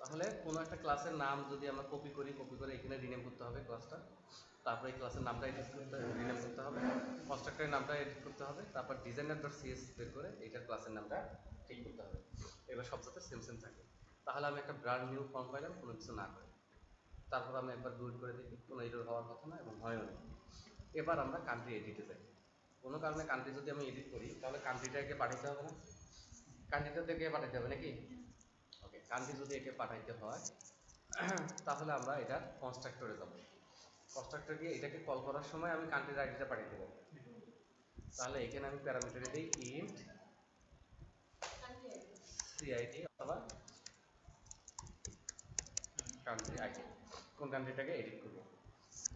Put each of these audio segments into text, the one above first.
তাহলে কোনো একটা ক্লাসের নাম যদি আমরা কপি করে এখানে রিনেম করতে হবে ক্লাসটা, তারপরে এই ক্লাসের নামটা এডিট করতে রিনেম করতে হবে, কনস্ট্রাক্টরের নামটা এডিট করতে হবে, তারপর ডিজাইনার.সিএস বের করে এইটার ক্লাসের নামটা ঠিক করতে হবে। এবার সবসাথে সেম থাকে। তাহলে আমি একটা ব্র্যান্ড নিউ ফর্ম পাইলাম কোনো কিছু না করে। তারপর আমি একবার বিল্ড করে দেখি কোনো এরর হওয়ার কথা না এবং হয়ও না। এবার আমরা কান্ট্রি এডিটে যাই। কোনো কারণে কান্ট্রি যদি আমি এডিট করি তাহলে কান্ট্রিটাকে পাঠাইতে হবে না, কান্ট্রিটা থেকে পাঠাইতে হবে নাকি? ওকে, কান্ট্রি যদি একে পাঠাইতে হয় তাহলে আমরা এটা কনস্ট্রাক্টরে যাব। কনস্ট্রাক্টর গিয়ে এটাকে কল করার সময় আমি কান্ট্রির আইডিটা পাঠিয়ে দেবো। তাহলে এখানে আমি প্যারামিটারে দিই ইন্ট সিআইডি অথবা কান্ট্রি আইডি, কোন কান্ট্রিটাকে এডিট করবো।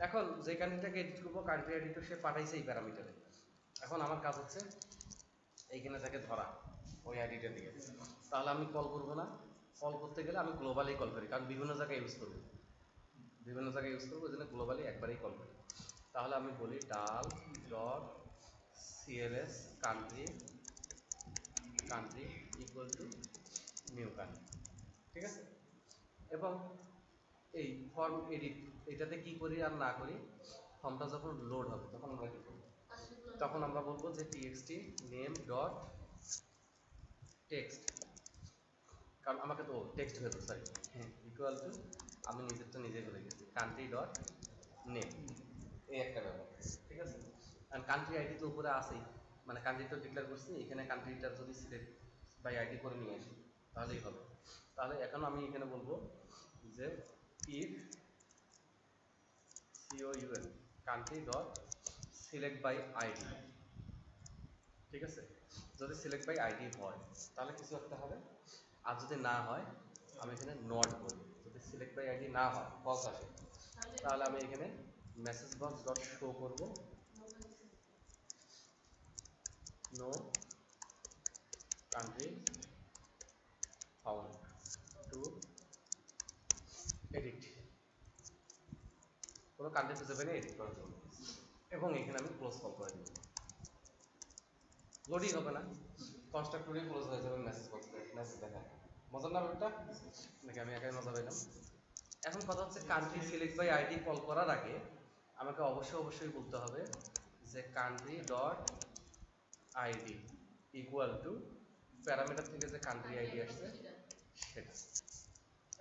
এখন যে কান্ট্রিটাকে এডিট করবো কান্ট্রি আইডি তো সে পাঠাইছে এই প্যারামিটারে। এখন আমার কাজ হচ্ছে এইখানে তাকে ধরা ওই আইডিটার দিকে। তাহলে আমি কল করবো না, কল করতে গেলে আমি গ্লোবালি কল করি, কারণ বিভিন্ন জায়গায় ইউজ করবো, ওই জন্য গ্লোবালি একবারেই কল করি। তাহলে আমি বলি ডাল dot CLS country equal to new country, ঠিক আছে? এবং এই ফর্ম এডিট এটাতে কি করি আর না করি, ফর্মটা যখন লোড হবে তখন আমরা কি করবো, তখন আমরা বলবো যে টিএক্সটি নেম ডট টেক্সট, কারণ আমাকে তো টেক্সট হয়েছে সরি, হ্যাঁ ইকুয়াল টু আমি নিজেরটা নিজে বলে গেছি কান্ট্রি ডট নেম, এই একটা ব্যাপার, ঠিক আছে? আর কান্ট্রি আইডি তো উপরে আসেই, মানে কান্ট্রি তো ডিক্লেয়ার করছি, এখানে কান্ট্রিটা যদি সিলেক্ট বাই আইডি করে নিয়ে আসি তাহলেই হবে। তাহলে এখন আমি এখানে বলবো যে if COUN country dot select by ID, ঠিক আছে? যদি সিলেক্ট বাই আইডি হয় তাহলে কিছু একটা হবে, আর যদি না হয় আমি এখানে নট বলি। যদি সিলেক্ট বাই আইডি না হয় ফলস আসে তাহলে আমি এখানে মেসেজ বক্স ডট শো করবো no country found to edit, কোনো কান্ট্রি খুঁজে পেলে এডিট করার জন্য, এবং এখানে আমি ক্লোজ কল করে দিব। লোডই হবে না, কনস্ট্রাক্টরই ক্লোজ হয়ে যাবে মেসেজ বক্সে, মেসেজ দেখা। মজার না ব্যাপারটা নাকি আমি একাই মজা পেলাম? এখন কথা হচ্ছে country select by ID call করার আগে আমাকে অবশ্যই বলতে হবে যে country dot ID equal to parameter থেকে যে কান্ট্রি আইডি আসছে সেটা।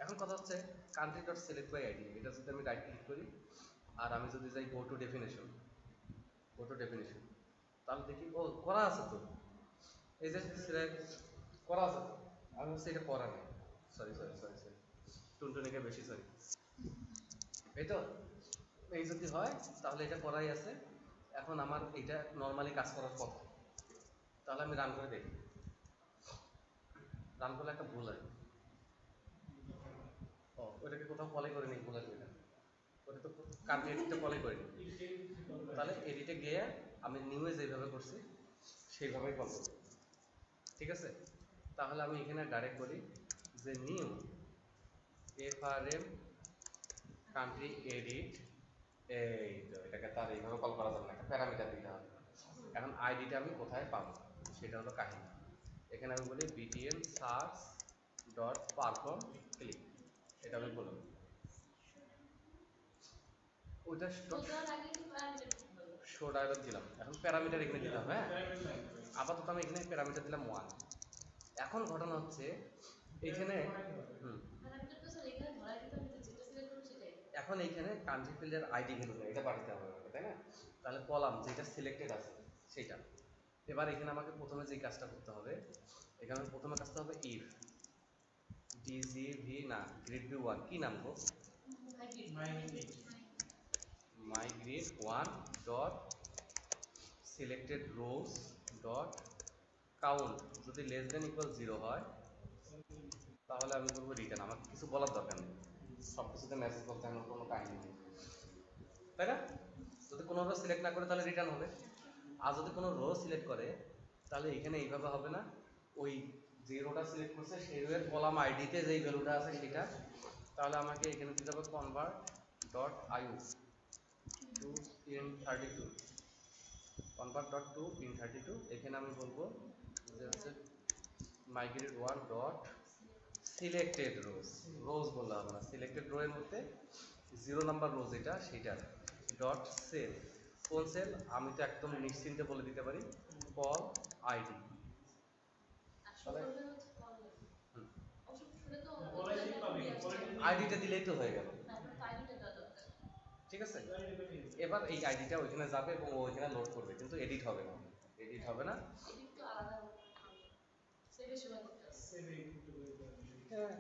এখন কথা হচ্ছে country dot select by ID, এটা যদি আমি রাইট ক্লিক করি আর আমি যদি যাই গো টু ডেফিনেশন, তাহলে দেখি ও করা আছে তো, এই যে সিলেক্ট করা আছে তো, আমি হচ্ছে এটা করা নেই, সরি টুনটুনিকে বেশি সরি, এই তো এই যদি হয় তাহলে এটা করাই আছে। এখন আমার এটা নর্মালি কাজ করার কথা, তাহলে আমি রান করে দেখি, রান করলে একটা ভুল হয়। ও ওটাকে কোথাও কলে করে নিই, ভুল আসবে না, ওটা তো কান্ট্রি এডিটটা কলে করে নিই। তাহলে এডিটে গিয়ে আমি নিউয়ে যেভাবে করছি সেইভাবেই কল করব, ঠিক আছে? তাহলে আমি এখানে ডাইরেক্ট করি যে নিউ FRM কান্ট্রি এডিট, এই তো এটাকে তার এইভাবে কল করা যাবে না, একটা প্যারামিটার দিতে হবে। এখন আইডিটা আমি কোথায় পাবো সেটা হলো কাহিনী। এখানে আমি বলি btn search dot perform click, এটা আমি বললাম, ওইটা শো ডায়লগ দিলাম। এখন প্যারামিটার এখানে দিলাম, হ্যাঁ আপাতত আমি এখানে প্যারামিটার দিলাম 1। এখন ঘটনা হচ্ছে এখানে এখন এইখানে কান্ট্রি ফিল্ডের আইডি ভ্যালু নেই, এটা পাঠাতে হবে আমাকে, তাই না? তাহলে কলাম যেটা সিলেক্টেড আছে সেটা। এবার এখানে আমাকে প্রথমে যে কাজটা করতে হবে, এখানে প্রথমে কাজটা হবে ইফ ডিজিভি না গ্রিড ভি 1 কি নাম গো, মাই গ্রিড 1 ডট সিলেক্টেড রোজ ডট কাউন্ট, যদি লেস দেন ইকুয়াল 0 হয় তাহলে আমি বলবো রিটার্ন, আমার কিছু বলার দরকার নেই, সব কিছুতে মেসেজ করতে আমার কোনো কাহিনী নেই, তাই না? যদি কোনো রো সিলেক্ট না করে তাহলে রিটার্ন হবে, আর যদি কোনো রো সিলেক্ট করে তাহলে এখানে এইভাবে হবে না, ওই যে রোটা সিলেক্ট করছে সেই রোয়ের কলাম আইডিতে যেই ভ্যালুটা আছে সেটা, তাহলে আমাকে এখানে দিতে হবে কনভার্ট ডট আইউ to int 32, convert dot to int 32, এখানে আমি বলবো যে হচ্ছে মাইগ্রেট 1 ডট সিলেক্টেড রোজ বললে হবে না, সিলেক্টেড রো এর মধ্যে 0 নাম্বার রোজ এটা সেটার ডট সেল, কোন সেল আমি তো একদম নিশ্চিন্তে বলে দিতে পারি, কল আইডি। আইডিটা দিলেই তো হয়ে গেল, ঠিক আছে। এবার এই আইডিটা ওইখানে যাবে এবং ও ওইখানে লোড করবে, কিন্তু এডিট হবে না, এডিট হবে না। হ্যাঁ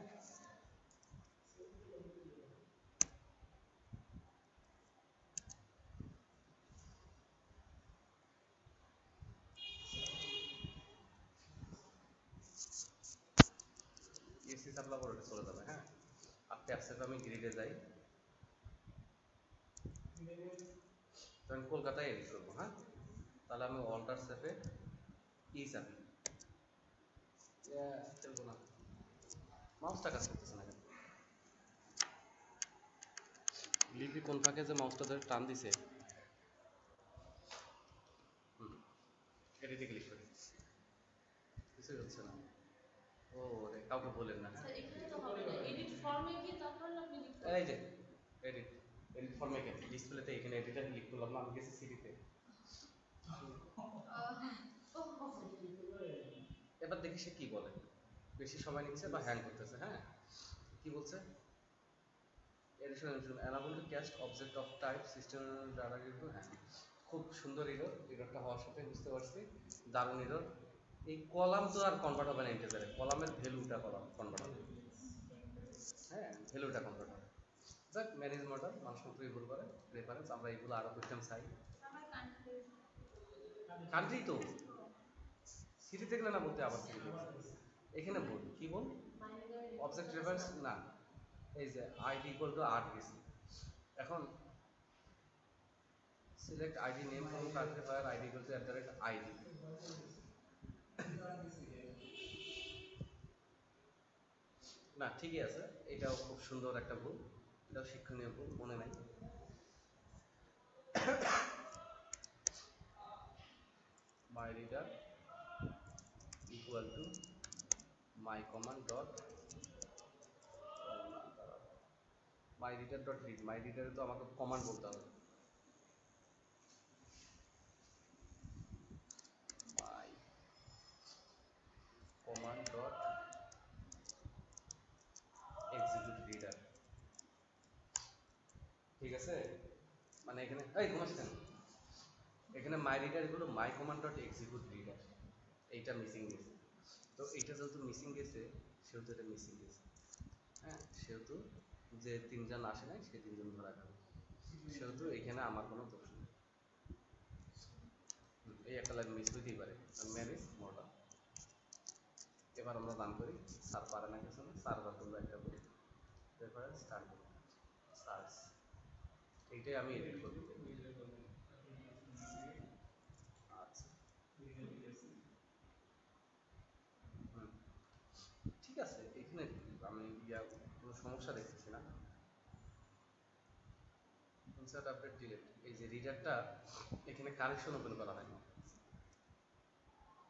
ইএসসি সাপ্লাই করে চলে যাবে। হ্যাঁ আর ট্যাপসেপে আমি গ্রিডে যাই, তো আমি কলকাতায় এডিট করবো। হ্যাঁ তাহলে আমি অল্টার সেপে ই চাপি, চলবো না, মাউসটা কাজ করতেছে না কেন, লিপি কোন ফাঁকে যে মাউসটা ধরে টান দিছে। এডিটে ক্লিক করি, কিছুই হচ্ছে না। ও রে কাউকে বলেন না। এই যে এডিট, এডিট ফর্মে কেন ডিসপ্লেতে এখানে এডিটর ক্লিক করলাম না, আমি গেছি সিডিতে। এবার দেখি সে কি বলে, বেশি সময় নিচ্ছে বা হ্যাং করতেছে। হ্যাঁ কি বলছে, এডিশন unable to cast object of type system দ্বারা কিন্তু। হ্যাঁ খুব সুন্দর এরর, এররটা হওয়ার সাথে বুঝতে পারছি দারুণ এরর। এই কলাম তো আর কনভার্ট হবে না ইন্টিজারে, কলামের ভ্যালুটা কনভার্ট হবে। হ্যাঁ ভ্যালুটা কনভার্ট হবে। যাক ম্যানেজ মডেল মানুষ মাত্রই ভুল করে, রেফারেন্স আমরা এইগুলো আরো করতাম চাই। কান্ট্রি তো সিটিতে গেলে না বলতে, আবার সিটি এখানে বল কি বল, অবজেক্ট রেফারেন্স না, এই যে আইডি ইকুয়াল টু আর দিছি। এখন select ID name from country fire ID equal two @id। না ঠিকই আছে, এটাও খুব সুন্দর একটা ভুল, এটাও শিক্ষণীয় ভুল, মনে নাই। My reader equal to my command dot my reader dot read, my রিডারে তো আমাকে কমান্ড বলতে হবে, my command dot execute reader. ঠিক আছে, মানে এখানে এই ঘুমাস কেন, এখানে মাই রিডার হলো মাই কমান্ড ডট এক্সিকিউট রিডার, এইটা মিসিং গেছে। তো এইটা যেহেতু মিসিং গেছে সেহেতু এটা মিসিং গেছে। হ্যাঁ সেহেতু যে তিনজন আসে নাই সে তিনজন ধরা যাবে, সেহেতু এখানে আমার কোনো দোষ নেই। এই একটা লাইন মিস হইতেই পারে, ম্যানেজ মডেল। এবার আমরা রান করি, স্যার পারে না কিছু না, সার্ভার করবো একটা করি, রেফারেন্স স্টার্ট সার্চ, এইটাই আমি এডিট করবো। আচ্ছা ঠিক আছে, এখানে আমি কোনো সমস্যা দেখতেছি না। ইনসার্ট আপডেট ডিলিট, এই যে রিডারটা এখানে কানেকশন ওপেন করা হয় না,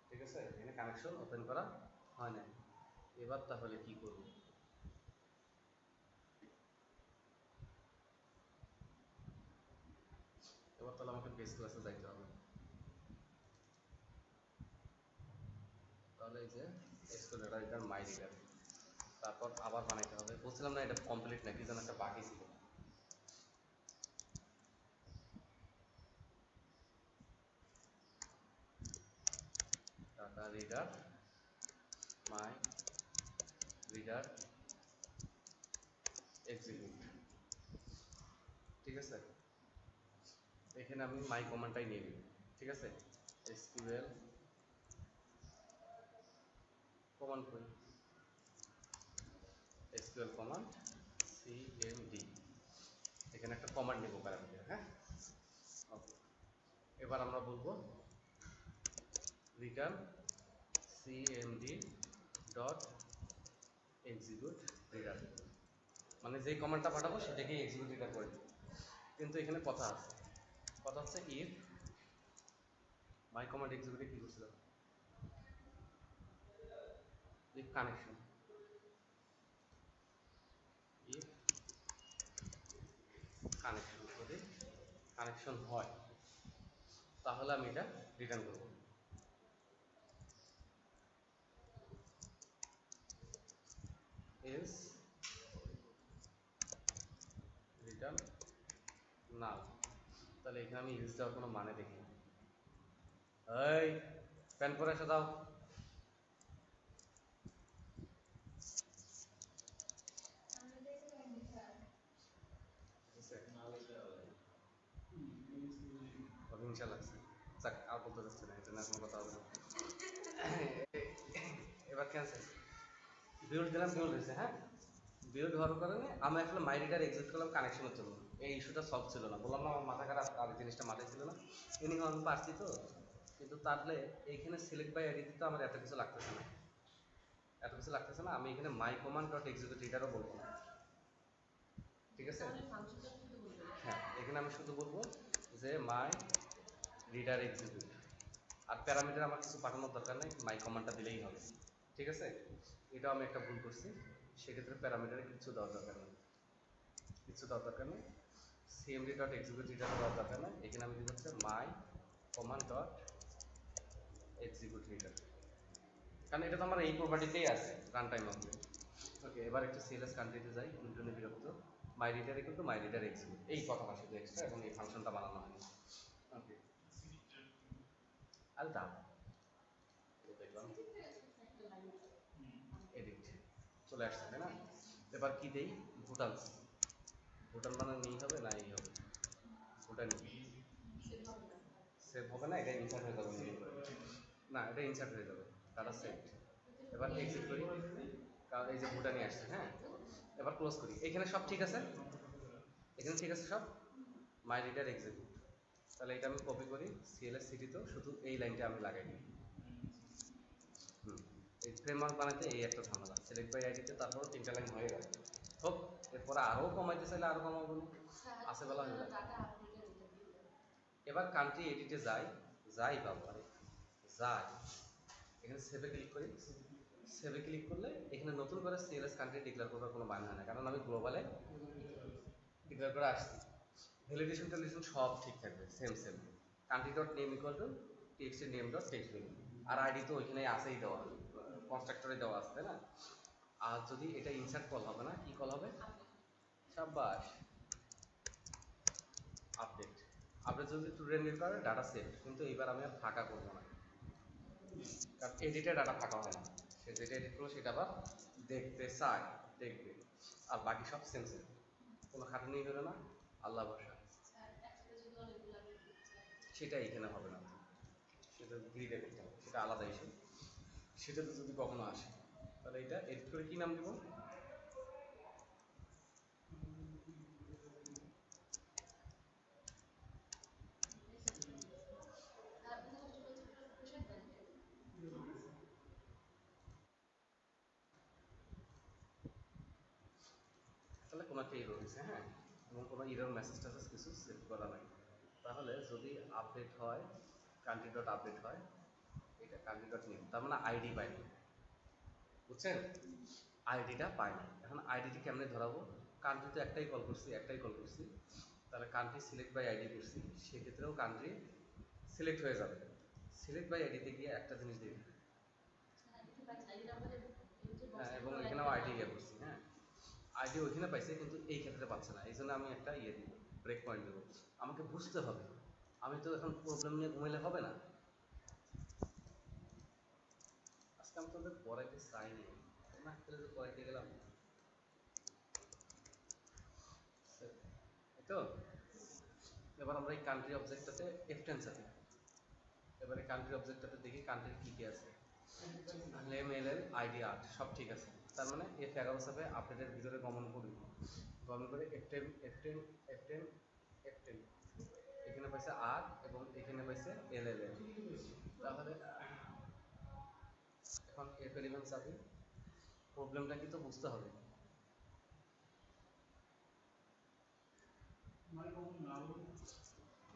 ঠিক আছে এখানে কানেকশন ওপেন করা হয় না। এবার তাহলে কি করব, এবার তাহলে আমাকে বেস ক্লাসে যাইতে হবে। তাহলে এই যে এক্সপ্লোর ডাটা রিডার মাই রিডার, তারপর আবার বানাইতে হবে, বলছিলাম না এটা কমপ্লিট না, কি যেন একটা বাকি ছিল। ডাটা রিডার মাই রিডার এক্সিকিউট, ঠিক আছে এখানে আমি মাই কমান্ডটাই নিয়ে নিব, ঠিক আছে এসকিউএল কমান্ড করি, এসকিউএল কমান্ড সিএমডি, এখানে একটা কমান্ড নেব প্যারামিটার। হ্যাঁ ওকে, এবার আমরা বলবো return CMD dot execute reader, মানে যেই কমান্ডটা পাঠাবো সেটাকেই এক্সিকিউট রিডার করে দেবো। কিন্তু এখানে কথা আছে, কথা হচ্ছে ইফ মাই কমান্ড এক্সিকিউটে কি করছিল, ইফ কানেকশন, কানেকশন হয় তাহলে আমি এটা রিটার্ন করব। এলস রিটার্ন না, তাহলে এখানে আমি ইউজ দেওয়ার কোনো মানে দেখি না। এই প্যান করে এসে দাও। হিংসা লাগছে, যাক আর বলতে চাচ্ছি না, এটা না কোনো কথা হবে না। এবার ক্যান্সেল, বিল্ড দিলাম, বিল্ড হয়েছে। হ্যাঁ, বিল্ড হওয়ার কারণে আমি আসলে মাই রিডার এক্সিট করলাম কানেকশনের জন্য, এই ইস্যুটা সলভ ছিল না, বললাম না আমার মাথা খারাপ, আর জিনিসটা মাথায় ছিল না। এনিও আমি পারছি তো, কিন্তু তাহলে এইখানে সিলেক্ট বাই আইডি তো আমার এত কিছু লাগতেছে না, এত কিছু লাগতেছে না। আমি এখানে মাই কমান্ড ডট এক্সিকিউট এটারও বলবো না, ঠিক আছে? হ্যাঁ, এখানে আমি শুধু বলবো যে মাই রিডার এক্সিকিউট, আর প্যারামিটার আমার কিছু পাঠানোর দরকার নেই, মাই কমান্ডটা দিলেই হবে, ঠিক আছে? এটাও আমি একটা ভুল করছি, সেক্ষেত্রে প্যারামিটারে কিছু দেওয়ার দরকার নেই, কিছু দেওয়ার দরকার নেই। সিএমডি ডট এক্সিকিউট এটা দেওয়ার দরকার নেই, এখানে আমি দিব হচ্ছে মাই কমান্ড ডট এক্সিকিউট রিডার, কারণ এটা তো আমার এই প্রপার্টিতেই আছে রান টাইম অবধি। ওকে, এবার একটু সিএলএস কান্ট্রিতে যাই, উল্টনে বিরক্ত। মাই রিডার কিন্তু মাই রিডার এক্সিকিউট, এই কথাটা শুধু এক্সট্রা, এবং এই ফাংশনটা বানানো হয়নি। ওকে, আর দাম দেখলাম এডিট চলে আসছে, তাই না? এবার কি দেই, ভুটান, ভুটান মানে নেই হবে না, এই হবে ভুটান, সেভ হবে না, এটা ইনসার্ট হয়ে যাবে না, এটা ইনসার্ট হয়ে যাবে, ডাটা সেভ। এবার এক্সিট করি, কারণ এই যে ভুটানি আসছে। হ্যাঁ, এবার ক্লোজ করি, এখানে সব ঠিক আছে, এখানে ঠিক আছে সব, মাই রিডার এক্সিকিউট। তাহলে এটা আমি কপি করি, সিএলএস সিটিতেও শুধু এই লাইনটা আমি লাগাই দিই। এই ফ্রেমওয়ার্ক বানাতে এই একটা ঝামেলা, সিলেক্ট বাই আইডিতে তারপর 3টা লাইন হয়ে গেল। হোক, এরপরে আরও কমাইতে চাইলে আরও কমাবো, আছে বেলা হয়ে যাবে। এবার কান্ট্রি এডিটে যাই, যাই বাবারে যাই, এখানে সেভে ক্লিক করি, সেভে ক্লিক করলে এখানে নতুন করে সিএলএস কান্ট্রি ডিক্লেয়ার করার কোনো বায়না হয় না, কারণ আমি গ্লোবালে ডিক্লেয়ার করে আসছি। ভ্যালিডেশন ট্যালিডেশন সব ঠিক থাকবে, same same. Country dot name equal to text name dot text value, আর আইডি তো ওইখানে আসেই দেওয়া, কনস্ট্রাক্টরে দেওয়া আছে, তাই না? আর যদি এটা ইনসার্ট কল হবে না, কি কল হবে? সাব্বাস, আপডেট। আপডেট যদি স্টুডেন্ট নির্ভর করে ডাটা সেভ, কিন্তু এইবার আমি আর ফাঁকা করবো না, কারণ এডিটে ডাটা ফাঁকা হয় না, সে যেটা এডিট করলো সেটা আবার দেখতে চায়, দেখবে। আর বাকি সব সেম সেম, কোনো খাটুনি হলো না, আল্লাহ ভরসা। সেটা এখানে হবে না, সেটা গ্রিডে করতে হবে, সেটা আলাদা ইস্যু, সেটাতে যদি কখনো আসে। তাহলে এটা এডিট করে কি নাম দিব? তাহলে কোনো একটা ইরর হয়েছে, হ্যাঁ, এবং কোনো ইরর মেসেজ টেসেজ কিছু সেভ করা নাই। তাহলে যদি আপডেট হয়, কান্ট্রি ডট আপডেট হয়, এটা কান্ট্রি ডট নেম, তার মানে আইডি পাইনি, বুঝছেন? আইডিটা পাই না। এখন আইডিটি কেমনে ধরাবো? কান্ট্রি তো একটাই কল করছি, একটাই কল করছি, তাহলে কান্ট্রি সিলেক্ট বাই আইডি করছি, সেক্ষেত্রেও কান্ট্রি সিলেক্ট হয়ে যাবে। সিলেক্ট বাই আইডিতে গিয়ে একটা জিনিস দেখি, হ্যাঁ, এবং এখানেও আইডি ইয়ে করছি। হ্যাঁ, আইডি ওইখানে পাইছে, কিন্তু এই ক্ষেত্রে পাচ্ছে না, এই জন্য আমি একটা ইয়ে দিব, ব্রেক পয়েন্ট দেবো। আমাকে বুঝতে হবে, আমি তো এখন প্রবলেম নিয়ে ঘুমাইলে হবে না। আজকে আমি তোদের পড়াইতে চাইনি না, তাহলে তো পড়াইতে গেলাম, এই তো। এবার আমরা এই কান্ট্রি অবজেক্টটাতে F10 চাপি, এবারে কান্ট্রি অবজেক্টটাতে দেখি কান্ট্রির কী কী আছে, নেম এলএল আইডি আর্ট সব ঠিক আছে, তার মানে F11 চাপে আপডেটের ভিতরে গমন করি, গমন করে F10 F10 F10 F10, এখানে পাইছে আর এবং এখানে পাইছে এলএলএল। তাহলে এখন F11 চাপি, প্রবলেমটা কি তো বুঝতে হবে।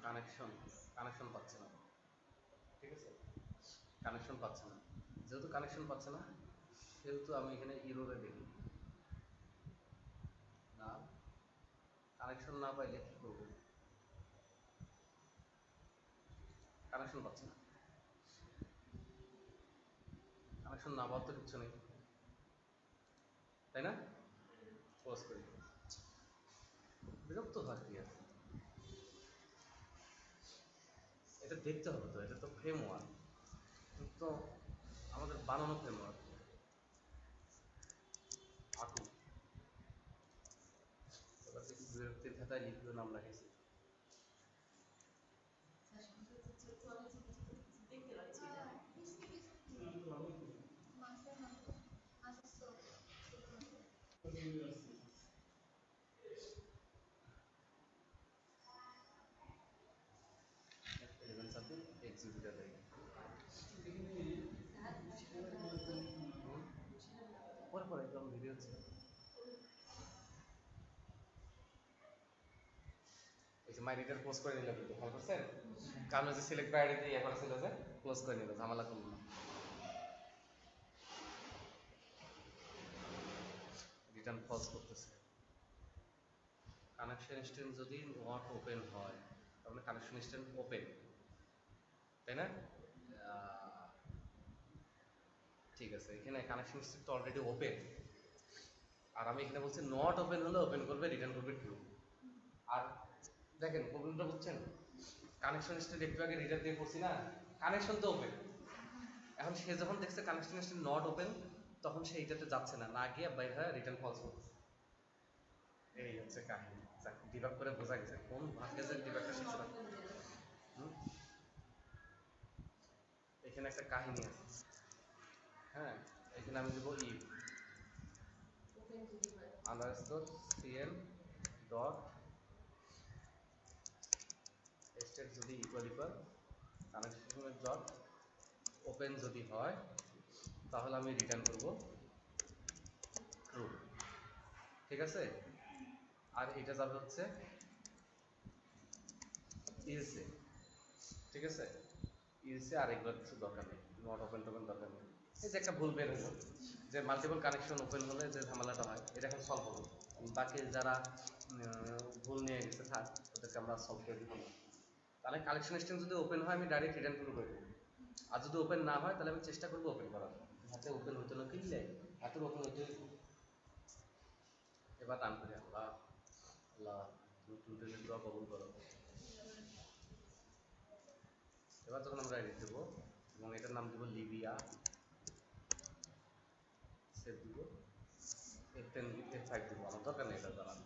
কানেকশন, কানেকশন পাচ্ছে না, ঠিক আছে, কানেকশন পাচ্ছে না, যেহেতু কানেকশন পাচ্ছে না সেহেতু আমি এখানে ইরোরে দেখি না, কানেকশন না পাইলে কী করবো? কানেকশন পাচ্ছি না, কানেকশন না পাওয়ার তো কিছু নেই, তাই না? ক্লোজ করি, বিরক্ত হয় কি আছে, এটা দেখতে হবে তো, এটা তো ফ্রেমওয়ার্ক, তো আমাদের বানানো ফ্রেমওয়ার্ক আকু। এবার দেখি বিরক্তির খাতায় লিখবে নাম রাখেছি। এক্সিকিউটার পরে পরে একদম ভিডিও হচ্ছে, এই যে মাই রিডার ক্লোজ করে নিল, কিন্তু খেয়াল করছেন? কারণ যে সিলেক্ট বাই আইডি ইয়ে করেছিল যে ক্লোজ করে নিল, ঝামেলা করল না। রিটার্ন ফলস করতেছে। কানেকশন স্ট্রিং যদি নট ওপেন হয় তাহলে কানেকশন স্ট্রিং ওপেন, তাই না? ঠিক আছে, এখানে কানেকশন স্ট্রিং তো অলরেডি ওপেন, আর আমি এখানে বলছি নট ওপেন হলে ওপেন করবে, রিটার্ন করবে ট্রু। আর দেখেন প্রবলেমটা বুঝছেন, কানেকশন স্ট্রিং একটু আগে রিটার্ন দিয়ে করছি না, কানেকশন তো ওপেন, এখন সে যখন দেখছে কানেকশন স্ট্রিং নট ওপেন তখন সে এইটাতে যাচ্ছে না, না গিয়ে বাইরে হয়ে রিটার্ন ফলস করতেছে। এই হচ্ছে কাহিনী, ডিবাগ করে বোঝা গেছে কোন ভাগ্যের ডিবাগটা শিখছিলাম। এখানে একটা কাহিনী আছে, হ্যাঁ, এখানে আমি দেবো if underscore CL dot state যদি ইকুয়াল ইকুয়াল কানেকশনের ডট ওপেন যদি হয় তাহলে আমি রিটার্ন করব ট্রু, ঠিক আছে? আর এটা যাবে হচ্ছে ইলসে, ঠিক আছে? ইলসে আর এগুলো কিছু দরকার নেই, নট ওপেন টোপেন দরকার নেই। এই যে একটা ভুল বের হলো যে মাল্টিপল কানেকশন ওপেন হলে যে ঝামেলাটা হয়, এটা এখন সলভ হবে। বাকি যারা ভুল নিয়ে গেছে থাক, ওদেরকে আমরা সলভ করে দিব না। তাহলে কালেকশন স্ট্রিং যদি ওপেন হয় আমি ডাইরেক্ট রিটার্ন শুরু করবো, আর যদি ওপেন না হয় তাহলে আমি চেষ্টা করবো ওপেন করার, হাতে ওপেন হইতে না কিনলে হাতে ওপেন হইতে। এবার রান করি, আল্লাহ আল্লাহ তুমি টুলটেলের দোয়া কবুল করো। এবার যখন আমরা এডিট দেবো এবং এটার নাম দেবো লিবিয়া, সেভ দিব, F10 F5 দিব, আমার দরকার নেই এটা জানানো,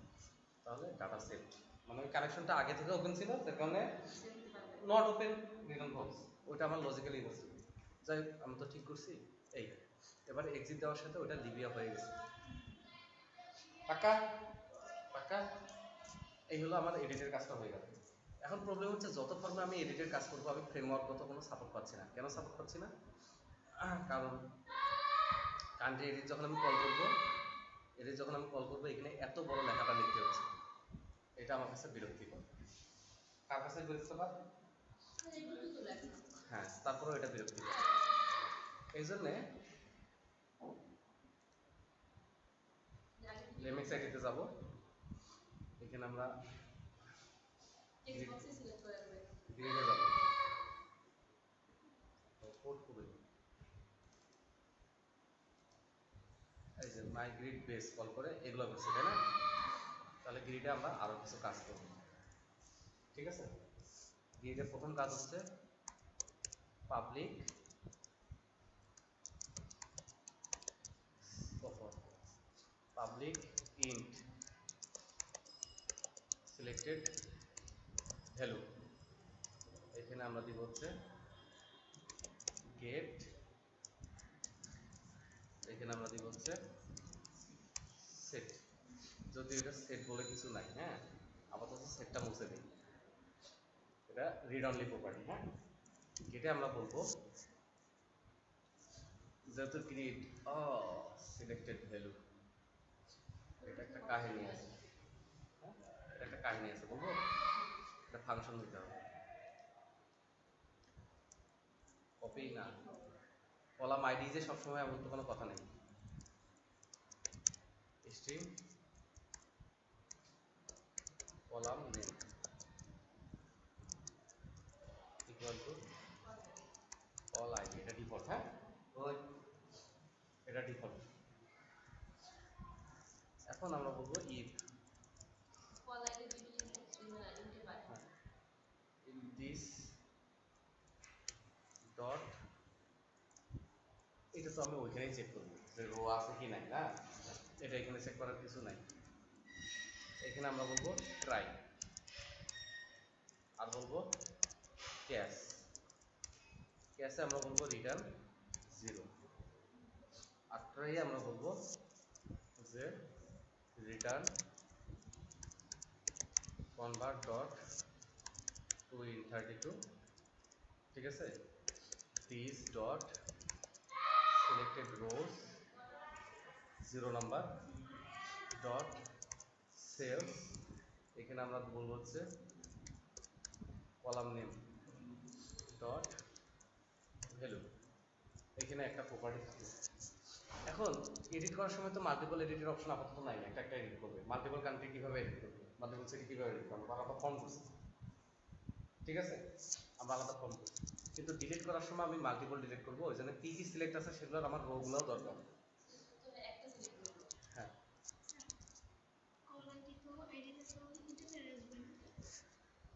তাহলে ডাটা সেভ, মানে ওই কানেকশনটা আগে থেকে ওপেন ছিল তার কারণে নট ওপেন রিটার্ন ফলস, ওইটা আমার লজিক্যালি বলছি। যাই হোক, আমি তো ঠিক করছি। এই এবার এক্সিট দেওয়ার সাথে ওটা লিবিয়া হয়ে গেছে, পাক্কা পাক্কা। এই হলো আমার এডিটের কাজটা হয়ে গেল। এখন প্রবলেম হচ্ছে যত ফর্মে আমি এডিটের কাজ করবো আমি ফ্রেমওয়ার্কগত কোনো সাপোর্ট পাচ্ছি না। কেন সাপোর্ট পাচ্ছি না? কারণ কান্ট্রি এডিট যখন আমি কল করবো, এখানে এত বড় লেখাটা লিখতে হচ্ছে, এটা আমার কাছে বিরক্তিকর। কার কাছে বিরক্তিকর? হ্যাঁ, তারপরেও এটা বিরক্তিকর। এই জন্যে লেমেক্স আইডিতে যাবো, এখানে আমরা গ্রিডে যাবো, কোড করবে, এই যে মাই গ্রিড বেস কল করে এগুলো করছে, তাই না? তাহলে গ্রিডে আমরা আরো কিছু কাজ করব, ঠিক আছে? গ্রিডের প্রথম কাজ হচ্ছে পাবলিক ইন্ট সিলেক্টেড ভ্যালু, এখানে আমরা দিব হচ্ছে গেট, এখানে আমরা দিব হচ্ছে সেট, যদি এটা সেট বলে কিছু নাই, হ্যাঁ, আপাতত সেটটা মুছে দিই, এটা রিড অনলি প্রপার্টি। হ্যাঁ, গেটে আমরা বলবো যেহেতু গ্রিড সিলেক্টেড ভ্যালু, এটা একটা কাহিনী আছে, হ্যাঁ, এটা একটা কাহিনী আছে, বলবো এটা ফাংশন দিতে হবে, কপি না কলাম আইডি যে সবসময় এমন তো কোনো কথা নেই, string column name equal two হ্যাঁ, এটা ডিফল্ট। এখন আমরা বলবো ইফ দিস ডট, এটা তো আমি ওইখানেই চেক করবো যে রো আছে কি নাই, না এটা এখানে চেক করার কিছু নাই। এখানে আমরা বলবো ট্রাই, আর বলবো ক্যাশ, ক্যাশে আমরা বলবো রিটার্ন 0, আর ট্রাই আমরা বলবো যে return convert dot to int 32, ঠিক আছে। This dot selected rows 0 number dot cells, এখানে আমরা বলবো হচ্ছে কলাম নেম ডট ভ্যালু, এখানে একটা প্রপার্টি। এখন এডিট করার সময় তো মাল্টিপল এডিটের অপশন আপাতত নাই, একটা একটা এডিট করবে। মাল্টিপল কান্ট্রি কিভাবে এডিট করবে, মাল্টিপল সিটি কিভাবে এডিট করবে, আলাদা ফর্ম করছে, ঠিক আছে, আমরা আলাদা ফর্ম করছি। কিন্তু ডিলিট করার সময় আমি মাল্টিপল ডিলিট করবো, ওই জন্য কি কি সিলেক্ট আছে সেগুলোর আমার রোগুলোও দরকার। হ্যাঁ,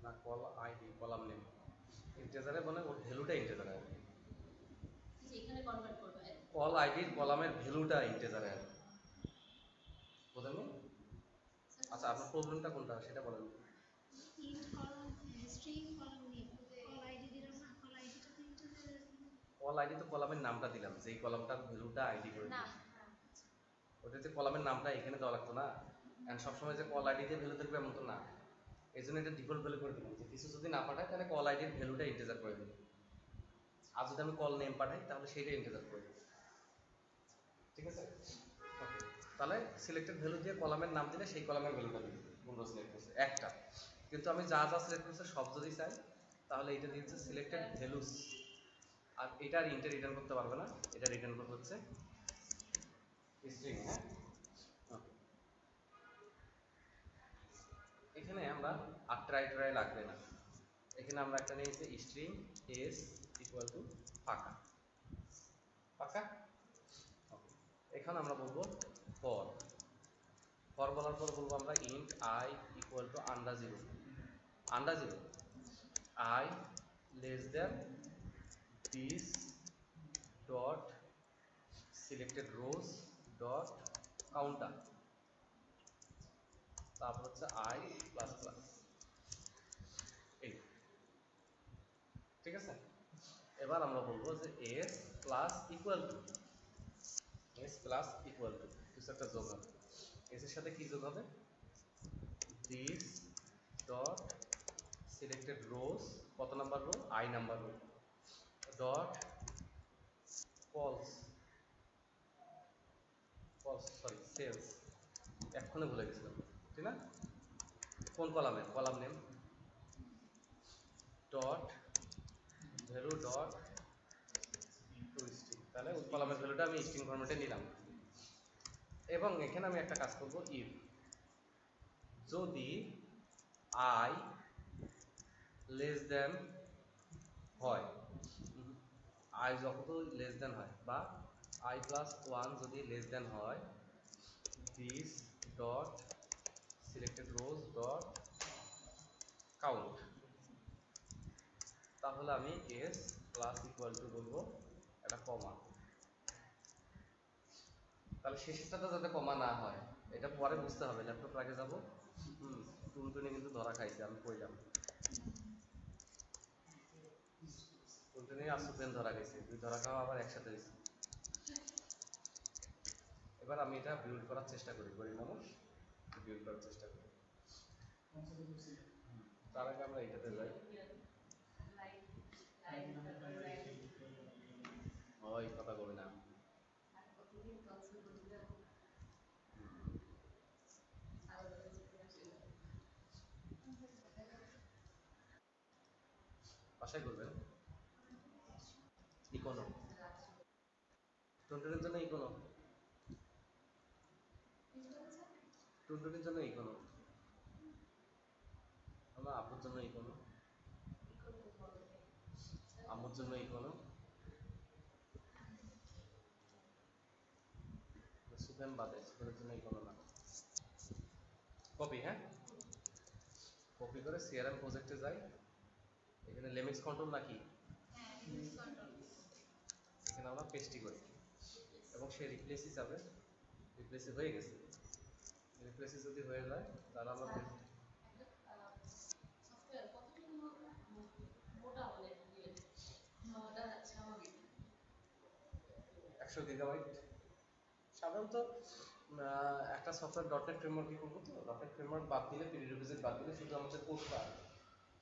না কল আইডি কলাম নেম ইন্টিজারে বলে, ওর ভ্যালুটা ইন্টিজারে আসবে, এখানে কনভার্ট করবে কল আইডির কলামের ভ্যালুটা ইন্টিজারে আসবে, বুঝলেন? আচ্ছা, আপনার প্রবলেমটা কোনটা সেটা বলেন। কল আইডি তো কলামের নামটা দিলাম, যেই কলামটার ভ্যালুটা আইডি করে দিলাম, ওটা যে কলামের নামটা এখানে দেওয়া লাগতো না, এন্ড সবসময় যে কল আইডি দিয়ে ভ্যালু থাকবে এমন তো না, এই জন্য এটা ডিফল্ট ভ্যালু করে দিলাম যে কিছু যদি না পাঠায় তাহলে কল আইডির ভ্যালুটা ইন্টিজার করে দিলাম, আর যদি আমি কল নেম পাঠাই তাহলে সেইটা ইন্টিজার করে দিলাম, ঠিক আছে। তাহলে সিলেক্টেড ভ্যালু দিয়ে কলামের নাম দিলে সেই কলামের ভ্যালুটা দিবে, কোনটা সিলেক্ট করছে একটা। কিন্তু আমি যা যা সিলেক্ট করছি সব যদি চাই তাহলে এটা দিচ্ছে সিলেক্টেড ভ্যালুস, আর এটা আর ইন্টে রিটার্ন করতে পারবে না, এটা রিটার্ন করতে হচ্ছে স্ট্রিং। হ্যাঁ, এখানে আমরা আর ট্রাই ট্রাই লাগবে না, এখানে আমরা একটা নিয়েছি স্ট্রিং এস ইকুয়াল টু ফাঁকা, ফাঁকা। এখানে আমরা বলবো ফর, ফর বলার পর বলবো আমরা int I equal to under zero, under zero I less than this dot selected rose dot counter, তারপর হচ্ছে আই প্লাস প্লাস, এই, ঠিক আছে। এবার আমরা বলবো যে S plus equal to, S plus equal to কিছু একটা যোগ হবে, এস এর সাথে কি যোগ হবে, দিস ডট সিলেক্টেড রোজ, কত number row, i number row dot false, false sorry cells, এক্ষণে ভুলে গেছিলাম, ঠিক না, কোন কলামের, column name dot value dot to string, তাহলে ওই কলামের ভ্যালুটা আমি স্ট্রিং ফরম্যাটে নিলাম। এবং এখানে আমি একটা কাজ করব, ইফ যদি আই লেস দেন হয়, আই যত লেস দেন হয় বা আই প্লাস ওয়ান যদি লেস দেন হয়, this dot selected rose dot count, তাহলে আমি এস প্লাস ইকুয়াল টু বলবো একটা কমা, তাহলে শেষেরটাতে যাতে কমা না হয় এটা পরে বুঝতে হবে, ল্যাপটপ আগে যাবো। টুনটুনি কিন্তু ধরা খাইছে, আমি কইলাম টুনটুনি আর সুপেন ধরা গেছে, দুই ধরা খাওয়া আবার একসাথে হয়েছে। এবার আমি এটা বিল্ড করার চেষ্টা করি, গরিব মানুষ বিল্ড করার চেষ্টা করি। তার আগে আমরা এটাতে যাই, ওই কথা বলি না, বাসায় করবেন ইকোনো, টুনটুনির জন্য ইকোনো, টুনটুনির জন্য ইকোনো, আমার আপুর জন্য ইকোনো, আম্মুর জন্য ইকোনো, সেভেন বাদে সেভেনের জন্য এগুলো না কপি, হ্যাঁ কপি করে সিআরএম প্রজেক্টে যাই, এখানে লিমিক্স কন্ট্রোল নাকি এখানে আমরা পেস্টি করি এবং সে রিপ্লেসই যাবে, রিপ্লেসই হয়ে গেছে, রিপ্লেসই যদি হয়ে যায় তাহলে আমরা একশো গিগাবাইট সাধারণত একটা সফটওয়্যার ডটনেট ফ্রেমওয়ার্ক করবো, তো ডটনেট ফ্রেমওয়ার্ক বাদ দিলে প্রিরিকুইজিট বাদ দিলে শুধু আমাদের কোডটা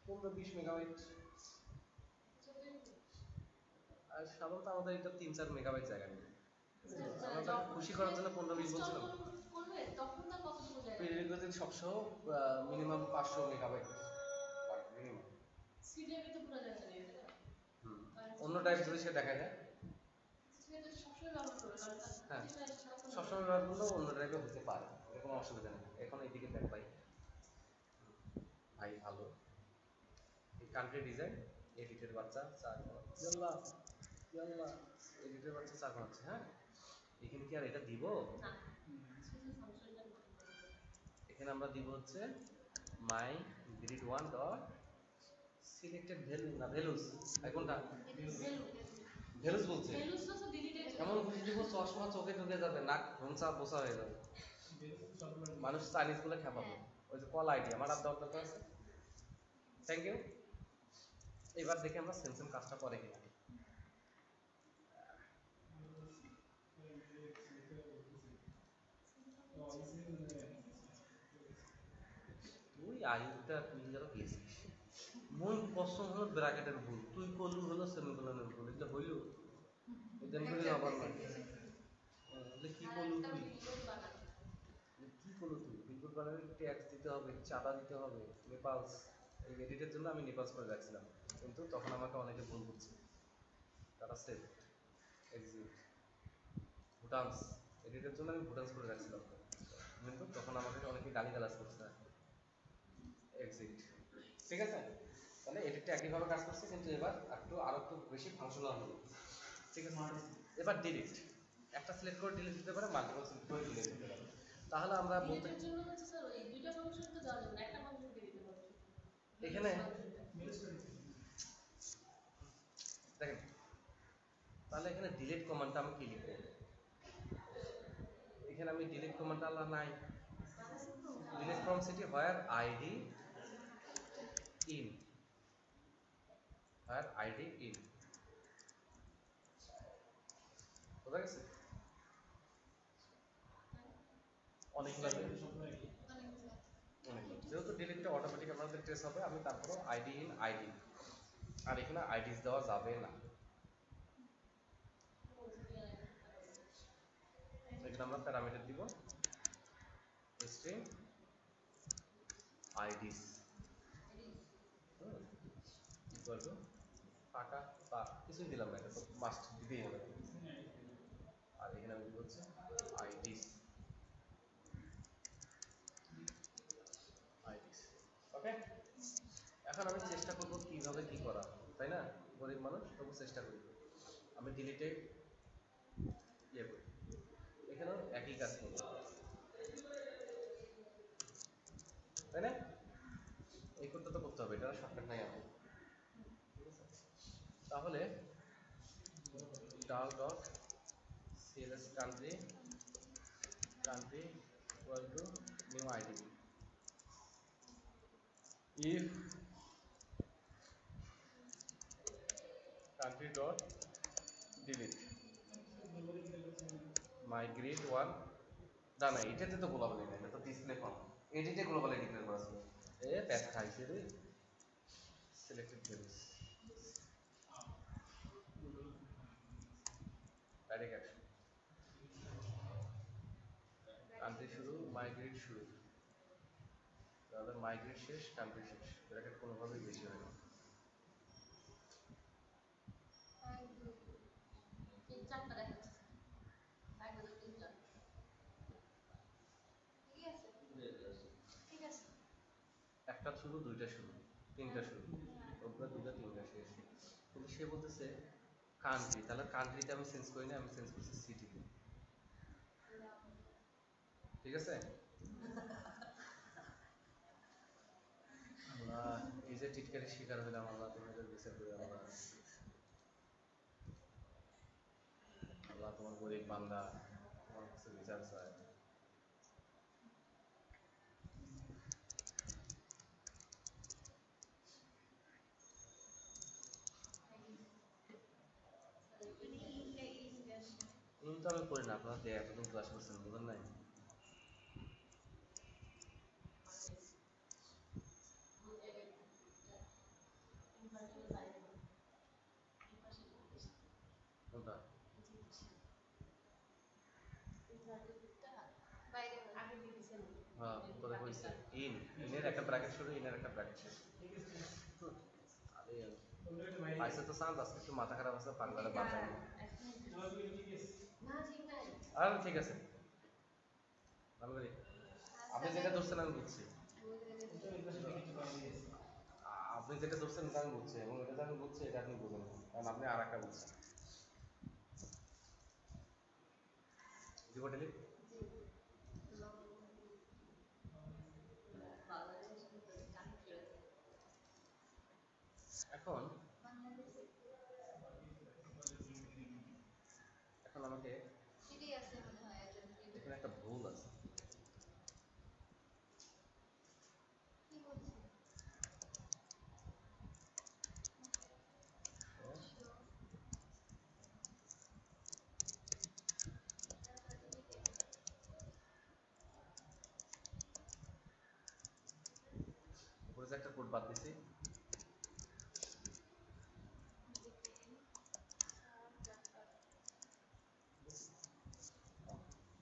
15-20 মেগাবাইট, আর সাধারণত আমাদের এটা 3-4 মেগাবাইট জায়গা নেই, আমরা খুশি করার জন্য 15-20 বলছিলাম। প্রিরিকুইজিট সবসহ মিনিমাম 500 মেগাবাইট মিনিমাম। অন্য টাইপ যদি সে দেখা যায়, হ্যাঁ সবসময় ব্যবহার করলেও অন্য টাইপে হতে পারে, কোনো অসুবিধা নেই। এখন এইদিকে দেখ ভাই, ভাই ভালো এই কান্ট্রি ডিজাইন এডিটের বাচ্চা চা ইয়াল্লাহ ইয়াল্লাহ এডিটের বাচ্চা চা বানাচ্ছে, হ্যাঁ এখানে কি আর এটা দিব না, এখানে আমরা দিব হচ্ছে মাই গ্রিড 1 ডট সিলেক্টেড ভ্যালু না ভ্যালুস, কোনটা ভ্যালুস বলছে, এমন বুঝে দিব চশমা চোখে ঢুকে যাবে, নাক ভংসা বসা হয়ে যাবে, মানুষ চাইনিজ বলে খেপাবে। ওই যে কল আইডি আমার আর দরকার আছে, থ্যাংক ইউ। এবার দেখি আমরা সেম সেম কাজটা করে কিনা। তুই আয়ুটা তুই যারা পেয়েছিস মন কষ্ট হলো ব্র্যাকেটের ভুল, তুই করলু হলো সেমিকোলনের ভুল, এটা হইল এদের করে আবার না কি করলু তুই, কি করলু তুই বিলকুল বানালে ট্যাক্স দিতে হবে, চাঁদা দিতে হবে, নেপালস, এই এডিটের জন্য আমি নেপালস করে রাখছিলাম, কিন্তু তখন আমাকে অনেকে ভুল করছে, তারা সেভ এক্সিট ভুটানস, এডিটের জন্য আমি ভুটানস করে রাখছিলাম, কিন্তু তখন আমাকে অনেকে গালিগালাজ করছে এক্সিট, ঠিক আছে। তাহলে এডিটটা একইভাবে কাজ করছে, কিন্তু এবার আরো একটু বেশি ফাংশনাল হলো, ঠিক আছে। এবার ডিলিট, একটা সিলেক্ট করে ডিলিট দিতে পারে, মাল্টিপল সিলেক্ট করে ডিলিট দিতে পারে, তাহলে আমরা বলতে এখানে দেখেন, তাহলে এখানে ডিলিট কমান্ডটা আমি কি লিখবো, এখানে আমি ডিলিট কমান্ডটা আল্লাহ নাই, delete from city where ID in, where ID in, বোঝা গেছে। অনেকগুলো যেহেতু ডিলিটটা অটোমেটিক আপনাদের ট্রেস হবে, আমি তারপরও আইডি ইন আইডি, আর এখানে আইডিস দেওয়া যাবে না, এখানে আমরা প্যারামিটার দিব স্ট্রিং আইডিস ইকুয়াল টু টাকা বা কিছুই দিলাম না, এটা তো মাস্ট দিতেই হবে, আর এখানে আমি দিব হচ্ছে আইডিস আইডিস, ওকে। এখন আমি চেষ্টা করব কিভাবে কি করা, তাই না, গরিব মানুষ তবু চেষ্টা করি, আমি ডিলিটে ইয়ে করি, এখানেও একই কাজ করব, তাই না, এই করতে তো করতে হবে, এটা শর্টকাট নাই আমার, তাহলে ডাল dot cls country equal to new id, if country dot delete migrate one, না না এটাতে তো গ্লোবাল না, এটা তো ডিসপ্লে ফর্ম, এডিটে গ্লোবাল ডিক্লেয়ার করা ছিল, এ ব্যাক খাইছে রে, selected values direct action, country শুরু মাইগ্রেট শুরু, তাহলে মাইগ্রেট শেষ কান্ট্রি শেষ, ব্র্যাকেট কোনোভাবেই বেশি হয় না, একটা শুরু দুইটা শুরু তিনটা শুরু, ওগুলো দুইটা তিনটা শেষ, কিন্তু সে বলতেছে কান্ট্রি, তাহলে কান্ট্রিতে আমি চেঞ্জ করি না, আমি চেঞ্জ করছি সিটিতে, ঠিক আছে? আল্লাহ, এই যে টিটকারির শিকার হইলাম, আল্লাহ তুমি এদের বিচার করে আল্লাহ। আল্লাহ তোমার গরিব বান্দা, তোমার কাছে বিচার চায়। ইন তো আমি করি না, আপনারা এতদিন ক্লাস করছেন, বুঝেন নাই? কোনটা? হ্যাঁ, তোরে কইছে ইন, ইনের একটা ব্র্যাকেট শুরু, ইনের একটা ব্র্যাকেট শেষ। আরে আইসে তো চান্দ, আজকে একটু মাথা খারাপ আছে, পাগলারে বাঁচাই। আর ঠিক আছে, ভালো করি। আপনি যেটা ধরছেন আমি বুঝছি, আপনি যেটা ধরছেন এটা আমি বুঝছি, এবং এটা আমি বুঝছি, এটা আপনি বুঝেন না, কারণ আপনি আর একটা বুঝছেন। দিব ডিলিট। এখন এখন আমাকে এখানে একটা ভুল আছে। উপরে যে একটা কোড বাদ দিছি,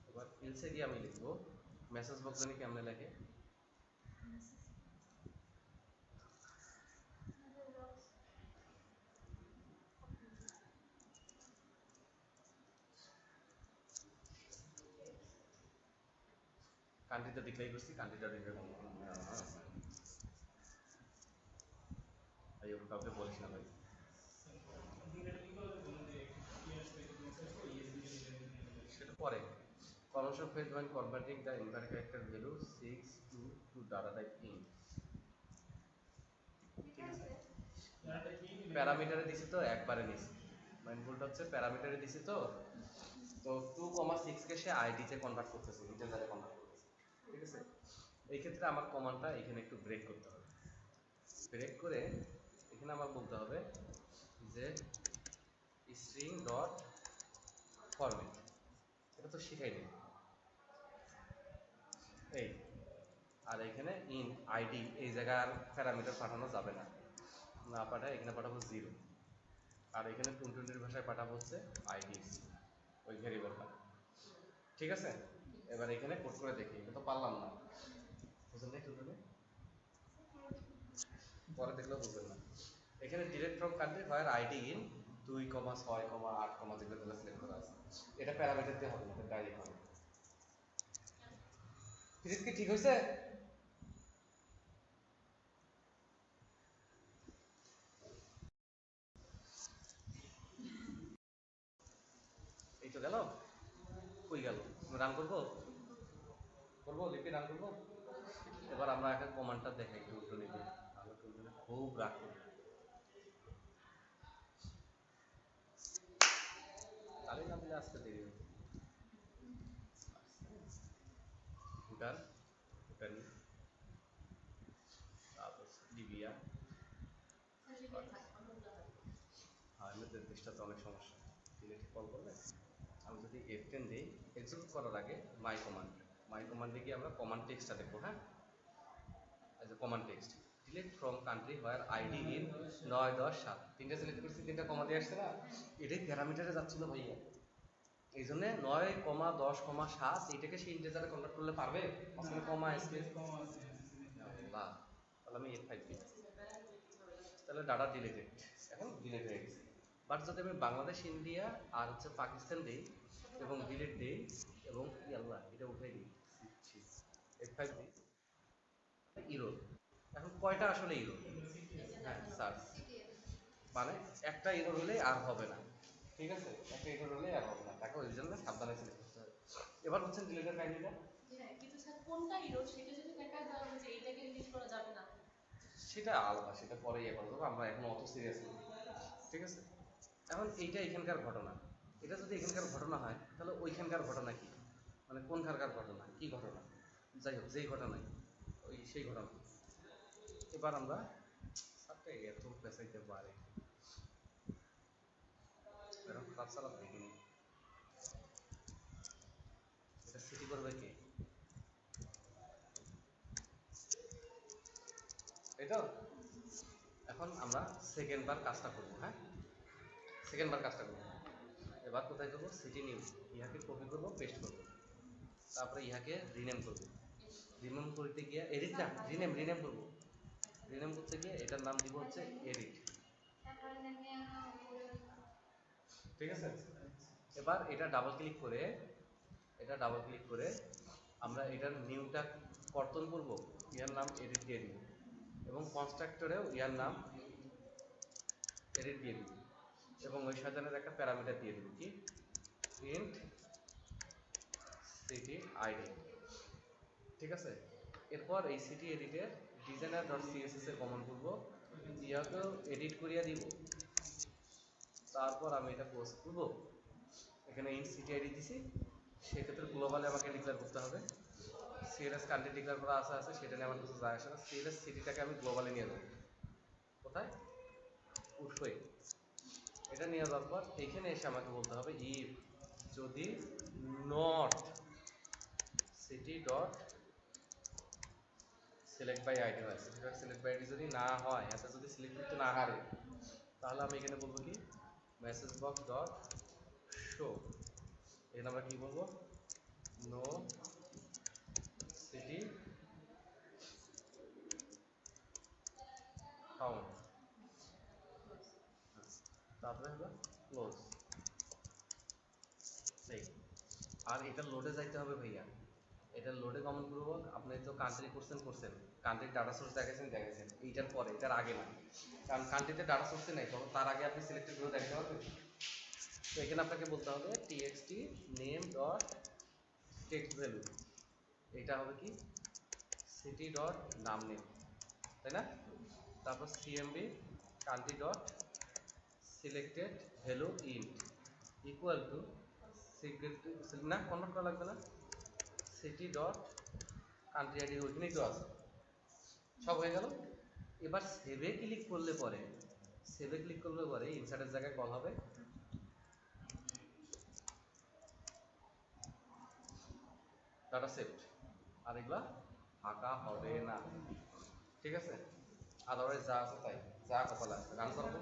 এবার এলসে গিয়ে আমি লিখবো মেসেজ বক্স জানি কেমনে লেখে। কান্ট্রিটা ডিক্লেয়ার করছি, কান্ট্রিটা ডিক্লেয়ার করবো ভাই, ওকে কাউকে বলিস না ভাই। সেটা পরে conversion phase when converting the invalid character value 6 to data type int। প্যারামিটারে দিছি তো একবারে নিছি, মেইন ভুলটা হচ্ছে প্যারামিটারে দিছি তো, তো 2,6 কে সে আইডি তে কনভার্ট করতেছে, ইন্টিজারে কনভার্ট করতেছে। ঠিক আছে, এই ক্ষেত্রে আমার কমান্ডটা এখানে একটু ব্রেক করতে হবে। ব্রেক করে এখানে আমার বলতে হবে যে স্ট্রিং ডট ফরম্যাট, এটা তো শিখাই নেই এই। আর এখানে ইন আইডি, এই জায়গায় আর প্যারামিটার পাঠানো যাবে না, না পাঠায় এখানে পাঠাবো 0। আর এখানে টুনটুনির ভাষায় পাঠাবো হচ্ছে আইডি, ওই ভেরিয়েবলটা। ঠিক আছে, এবার এখানে কোড করে দেখি, এটা তো পারলাম না, বুঝলেন না টুনটুনি? পরে দেখলেও বুঝবেন না। এখানে ডিরেক্ট ফ্রম কান্ট্রি হয় আইডি ইন 2,6,8, যেগুলো তাহলে সিলেক্ট করা আছে, এটা প্যারামিটার দিয়ে হবে না, ডাইরেক্ট হবে। ফিজিক্স কি ঠিক হয়েছে? এই তো গেল, কই গেল? রান করবো, করবো লিপি রান করবো। এবার আমরা একটা কমান্ডটা দেখাই টুনটুনিকে, তাহলে টুনটুনি খুব রাগ করবে। তাহলে না দিলে আজকে দেরি হবে। ভুটান, ভুটানি, তারপর লিবিয়া। হ্যাঁ, এমনিতে দেশটা তো অনেক সমস্যা। ডিলেটে কল করলে আমি যদি F10 দিই, এক্সিকিউট করার আগে মাই কমান্ডে গিয়ে আমরা কমান্ড টেক্সটটা দেখবো। হ্যাঁ, as a command text delete from country where ID in 9, 10, 7, তিনটা সিলেক্ট করছি, তিনটা কমা দিয়ে আসছে না, এটাই প্যারামিটারে যাচ্ছিল ভাইয়া। এই জন্য 9, 10, 7 এইটাকে সে ইন্টিজারে কনভার্ট করলে পারবে, মাঝখানে কমা স্পেস। আল্লাহ, তাহলে আমি F5 দিই, তাহলে ডাটা ডিলিটেড, এখন ডিলিট হয়ে গেছে। বাট যদি আমি বাংলাদেশ, ইন্ডিয়া আর হচ্ছে পাকিস্তান দিই এবং ডিলিট দিই এবং আল্লাহ এটা উঠাই দিই, F5 দিই, ইরোর। এখন কয়টা আসলে ইরোর? হ্যাঁ, সার্চ মানে একটা ইরোর হলে আর হবে না। ঠিক আছে, একটা ইরোর হলে আর হবে না, তাকে ওই জন্য সাবধানে সিলেক্ট করতে হবে। এবার হচ্ছে ডিলিটের কাহিনীটা, কোনটা ইরোড সেটা যদি দেখা যায় যে এইটাকে রিলিজ করা যাবে না, সেটা আলাদা, সেটা পরে ইয়ে করে দেবো, আমরা এখন অত সিরিয়াস না, ঠিক আছে? এখন এইটা এখানকার ঘটনা, এটা যদি এখানকার ঘটনা হয় তাহলে ওইখানকার ঘটনা কি, মানে কোনখানকার ঘটনা, কি ঘটনা, যাই হোক যেই ঘটনাই ওই সেই ঘটনা। এবার আমরা সাথে এত পেঁচাইতে পারে এরকম খারাপ সারাপ দেখিনি। এটা সিটি করবে কে? এই তো এখন আমরা সেকেন্ড বার কাজটা করবো, হ্যাঁ সেকেন্ড বার কাজটা করবো। এবার কোথায় করবো, সিটি নিউ, ইহাকে কপি করবো, পেস্ট করবো, তারপরে ইহাকে রিনেম করবো। রিনেম করতে গিয়ে এডিট না, রিনেম রিনেম করবো। রিনেম করতে গিয়ে এটার নাম দিব হচ্ছে এডিট, ঠিক আছে? এবার এটা ডাবল ক্লিক করে, এটা ডাবল ক্লিক করে আমরা এটার নিউটা কর্তন করব, ইয়ার নাম এডিট দিয়ে দিব, এবং কনস্ট্রাক্টরেও ইয়ার নাম এডিট দিয়ে দিব, এবং ওই সাজানের একটা প্যারামিটার দিয়ে দিব কি, প্রিন্ট সিটি আইডি, ঠিক আছে? এরপর এই সিটি এডিটের ডিজাইনার ডট সিএসএস এর কমন করব, ইয়াকেও এডিট করিয়া দিব, তারপর আমি এটা পোস্ট করব। এখানে ইন সিটি আইডি দিছি, সেক্ষেত্রে গ্লোবালে আমাকে ডিক্লেয়ার করতে হবে। সিএলএস কান্ট্রি ডিক্লেয়ার করা আছে সেটা নিয়ে আমার কিছু যায় আসে না। সিএলএস সিটিটাকে আমি গ্লোবালে নিয়ে যাবো, কোথায়, উৎসই। এটা নিয়ে যাওয়ার পর এখানে এসে আমাকে বলতে হবে ইফ যদি not city dot select by ID হয়, city dot select by ID যদি না হয়, এটা যদি সিলেক্ট করতে না হারে, তাহলে আমি এখানে বলবো কি, মেসেজ বক্স ডট শো, এখানে আমরা কি বলবো, নো সিটি ফাউন্ড, তারপরে হলো ক্লোজ। সেই আর এটা লোডে যাইতে হবে ভাইয়া, এটা লোডে কমন করবো। আপনি তো কান্ট্রি করছেন, কান্ট্রির ডাটা সোর্স দেখাইছেন এইটার পরে, এটার আগে না, কারণ কান্ট্রিতে ডাটা সোর্সে নাই, তখন তার আগে আপনি সিলেক্টেড করে দেখাতে পারবেন। তো এখানে আপনাকে বলতে হবে TXT name dot text value, এটা হবে কি সিটি ডট নাম নেম, তাই না? তারপর CMB country dot selected value int equal to secret, না কনভার্ট করা লাগবে না, সিটি ডট কান্ট্রি আইডি ওইখানেই তো আছে, সব হয়ে গেল। এবার সেভে ক্লিক করলে পরে, সেভে ক্লিক করলে পরে ইনসার্টের জায়গায় কল হবে ডাটা সেট, আর এগুলা ফাঁকা হবে না, ঠিক আছে? আদারওয়াইজ যা আছে তাই, যা কপালে আছে রান করবো।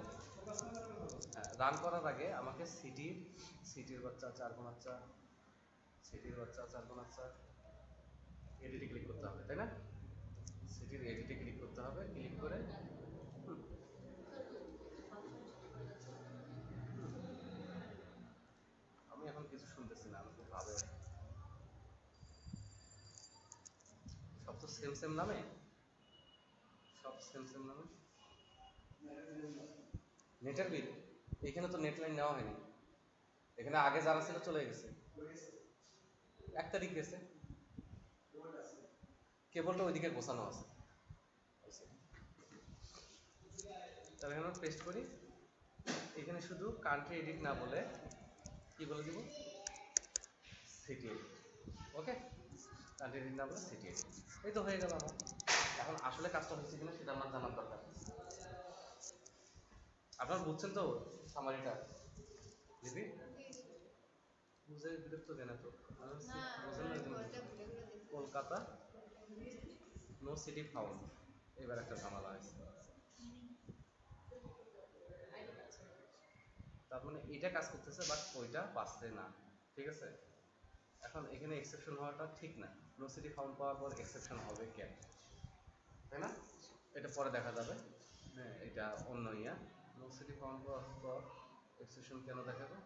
হ্যাঁ, রান করার আগে আমাকে সিটির বাচ্চা চার কোনাচ্চা, সিটির বাচ্চা চার কোনাচ্চা এডিটে ক্লিক করতে হবে, তাই না? সিটির এডিটে ক্লিক করতে হবে, ক্লিক করে আমি এখন কিছু শুনতেছি না, আমি খুব ভাবে সব তো সেম সেম নামে, সব সেম সেম নামে। নেটের বিল, এখানে তো নেট লাইন নেওয়া হয়নি, এখানে আগে যারা ছিল চলে গেছে, 1 তারিখ গেছে, কেবলটা ওইদিকে গোছানো আছে। তাহলে এখানে পেস্ট করি, এখানে শুধু কান্ট্রি এডিট না বলে কি বলে দিব, সিটি এডিট, ওকে? কান্ট্রি এডিট না বলে সিটি এডিট, এই তো হয়ে গেল আমার। এখন আসলে কাজটা হচ্ছে কিনা সেটা আমার জানার দরকার। আপনারা বুঝছেন তো সামারিটা, দিদি বুঝে বিরক্ত দেন তো, কলকাতা নো সিটি ফাউন্ড, এবার একটা ঝামেলা আছে, তার মানে এটা কাজ করতেছে বাট ওইটা পাচ্ছে না, ঠিক আছে? এখন এখানে এক্সেপশন হওয়াটা ঠিক না, নো সিটি ফাউন্ড পাওয়ার পর এক্সেপশন হবে কেন, তাই না? এটা পরে দেখা যাবে, হ্যাঁ এটা অন্য ইয়া, নো সিটি ফাউন্ড পাওয়ার পর এক্সেপশন কেন দেখাবে,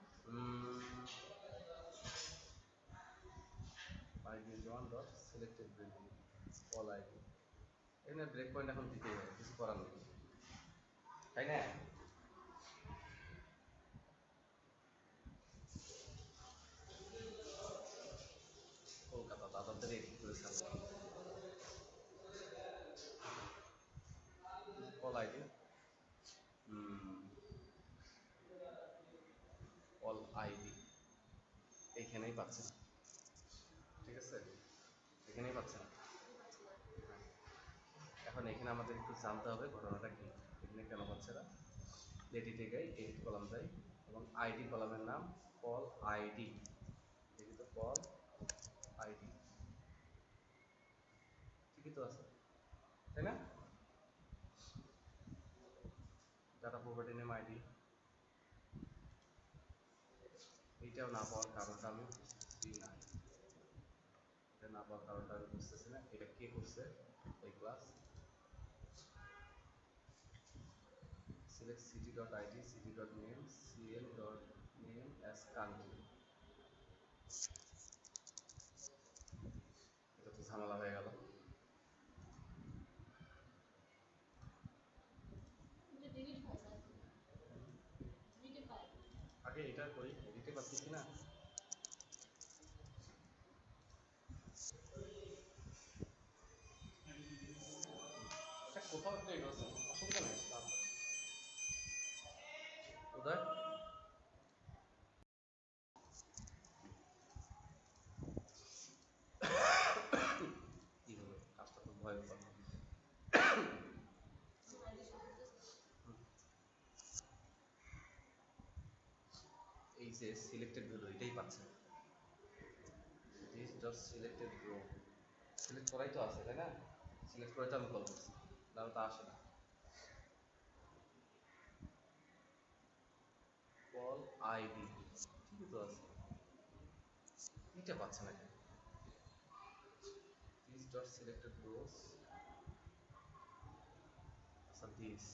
ID one dot selected value all ID, এখানে ব্রেক পয়েন্ট এখন দিতেই হবে, কিছু করার নেই, তাই না? কলকাতা দাদাদের এডিট করে আমাদের একটু জানতে হবে ঘটনাটা কি, এখানে কেন হচ্ছে না। এডিটে যাই, এডিট কলাম যাই এবং আইডি কলামের নাম কল আইডি, দেখি তো কল আইডি ঠিকই তো আছে, তাই না? ডাটা প্রপার্টি নেম আইডি, এইটাও না পাওয়ার কারণটা আমি বুঝতেছি না, এটা না পাওয়ার কারণটা আমি বুঝতেছি না। এটা কে করছে এই class? select city.id city.name cl.name as country, এটা তো ঝামেলা হয়ে গেল। এটা ডিলিট হয় স্যার, ডিলিটে পাই। আগে এটা করি, এডিটে পাচ্ছি কিনা। এটা কোথাও একটা এড আছে, অসুবিধা নেই। উদয় কি হলো, কাজটা তো ভয় ব্যাপার। এই যে সিলেক্টেড ভ্যালু এটাই পাচ্ছে, this dot selected row, select করাই তো আছে তাই না, সিলেক্ট করে তো আমি কল করছি, তাহলে তো আসে না। কল আইডি ঠিকই তো আছে, এটা পাচ্ছে না কেন? দিস ডট সিলেক্টেড রোস, আচ্ছা this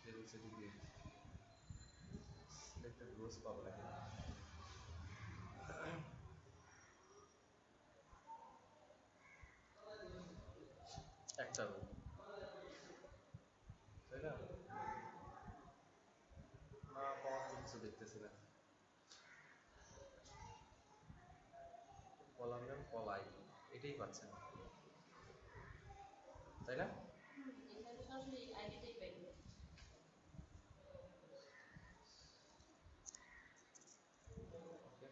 level setting grid selected rose পাবো নাকি? একটা রো, তাই না? না পাওয়ার তো কিছু দেখতেছি না। কলাম নেম কল আইডি এটাই পাচ্ছে না, তাই না? এখানে সরাসরি আইডিটাই পাই। ওকে,